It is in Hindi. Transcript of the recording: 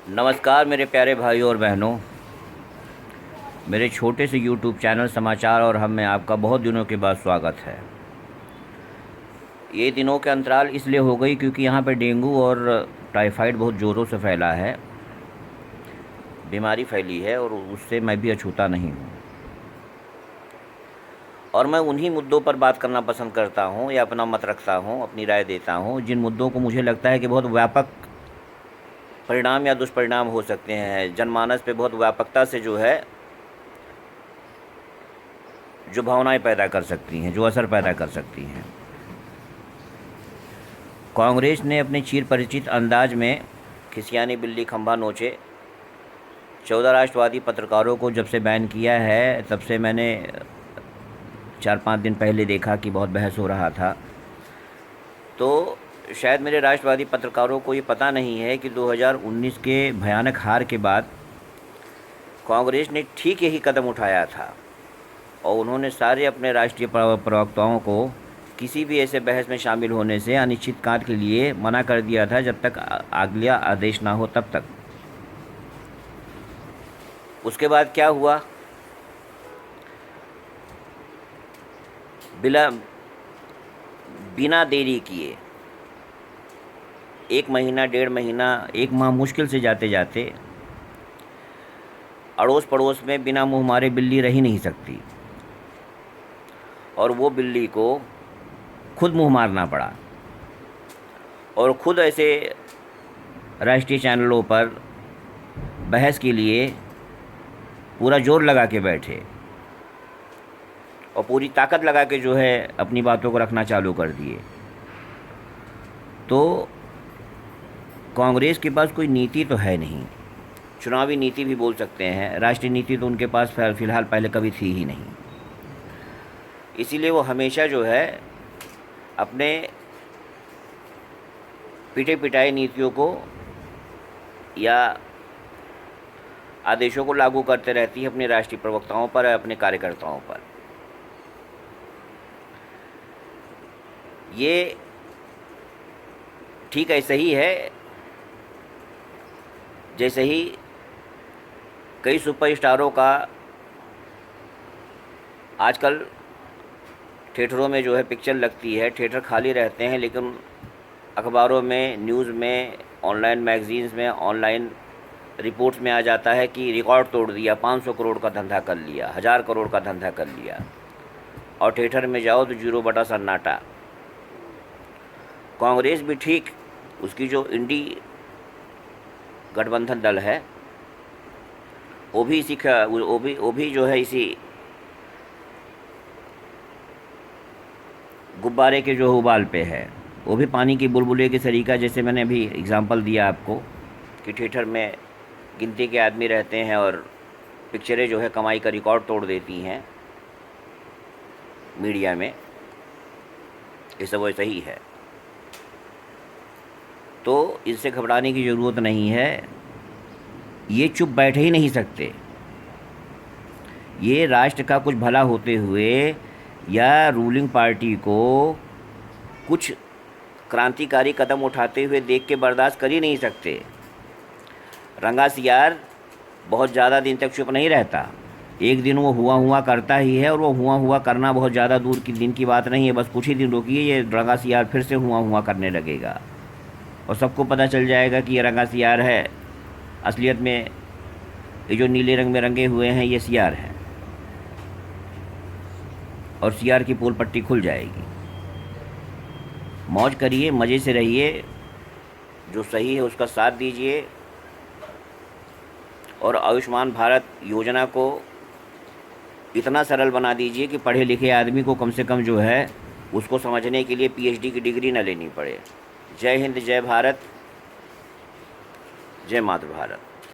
नमस्कार मेरे प्यारे भाइयों और बहनों। मेरे छोटे से YouTube चैनल समाचार और हम में आपका बहुत दिनों के बाद स्वागत है। ये दिनों के अंतराल इसलिए हो गई क्योंकि यहाँ पे डेंगू और टाइफाइड बहुत ज़ोरों से फैला है, बीमारी फैली है और उससे मैं भी अछूता नहीं हूँ। और मैं उन्हीं मुद्दों पर बात करना पसंद करता हूँ या अपना मत रखता हूँ, अपनी राय देता हूँ, जिन मुद्दों को मुझे लगता है कि बहुत व्यापक परिणाम या दुष्परिणाम हो सकते हैं, जनमानस पे बहुत व्यापकता से जो भावनाएं पैदा कर सकती हैं, जो असर पैदा कर सकती हैं। कांग्रेस ने अपने चिर परिचित अंदाज में खिसियानी बिल्ली खंभा नोचे 14 राष्ट्रवादी पत्रकारों को जब से बैन किया है, तब से मैंने 4-5 दिन पहले देखा कि बहुत बहस हो रहा था। तो शायद मेरे राष्ट्रवादी पत्रकारों को ये पता नहीं है कि 2019 के भयानक हार के बाद कांग्रेस ने ठीक यही कदम उठाया था और उन्होंने सारे अपने राष्ट्रीय प्रवक्ताओं को किसी भी ऐसे बहस में शामिल होने से अनिश्चितकाल के लिए मना कर दिया था, जब तक अगला आदेश ना हो तब तक। उसके बाद क्या हुआ? बिना देरी किए 1 महीना, 1.5 महीना, 1 माह मुश्किल से जाते जाते अड़ोस पड़ोस में बिना मुँह मारे बिल्ली रह ही नहीं सकती और वो बिल्ली को खुद मुँह मारना पड़ा और ख़ुद ऐसे राष्ट्रीय चैनलों पर बहस के लिए पूरा जोर लगा के बैठे और पूरी ताकत लगा के जो है अपनी बातों को रखना चालू कर दिए। तो कांग्रेस के पास कोई नीति तो है नहीं, चुनावी नीति भी बोल सकते हैं, राष्ट्रीय नीति तो उनके पास फ़िलहाल पहले कभी थी ही नहीं। इसीलिए वो हमेशा जो है अपने पिटे पिटाई नीतियों को या आदेशों को लागू करते रहती है अपने राष्ट्रीय प्रवक्ताओं पर, अपने कार्यकर्ताओं पर। ये ठीक ऐसे ही है जैसे ही कई सुपरस्टारों का आजकल थिएटरों में जो है पिक्चर लगती है, थिएटर खाली रहते हैं, लेकिन अखबारों में, न्यूज़ में, ऑनलाइन मैगज़ीन्स में, ऑनलाइन रिपोर्ट्स में आ जाता है कि रिकॉर्ड तोड़ दिया, 500 करोड़ का धंधा कर लिया, 1000 करोड़ का धंधा कर लिया। और थिएटर में जाओ तो 0 बटा सन्नाटा। कांग्रेस भी ठीक, उसकी जो इंडी गठबंधन दल है वो भी जो है इसी गुब्बारे के जो उबाल पे है, वो भी पानी की बुलबुले के तरीका, जैसे मैंने अभी एग्जांपल दिया आपको कि थिएटर में गिनती के आदमी रहते हैं और पिक्चरें जो है कमाई का रिकॉर्ड तोड़ देती हैं मीडिया में। ये सब वैसा ही है। तो इससे घबराने की ज़रूरत नहीं है। ये चुप बैठ ही नहीं सकते। ये राष्ट्र का कुछ भला होते हुए या रूलिंग पार्टी को कुछ क्रांतिकारी कदम उठाते हुए देख के बर्दाश्त कर ही नहीं सकते। रंगा सियार बहुत ज़्यादा दिन तक चुप नहीं रहता। एक दिन वो हुआ हुआ करता ही है और वो हुआ हुआ करना बहुत ज़्यादा दूर की दिन की बात नहीं है। बस कुछ ही दिन रोकिए, ये रंगा सियार फिर से हुआ हुआ करने लगेगा और सबको पता चल जाएगा कि ये रंगा सियार है। असलियत में ये जो नीले रंग में रंगे हुए हैं ये सियार हैं और सियार की पोल पट्टी खुल जाएगी। मौज करिए, मज़े से रहिए, जो सही है उसका साथ दीजिए और आयुष्मान भारत योजना को इतना सरल बना दीजिए कि पढ़े लिखे आदमी को कम से कम जो है उसको समझने के लिए PhD की डिग्री न लेनी पड़े। जय हिंद, जय भारत, जय मातृ भारत।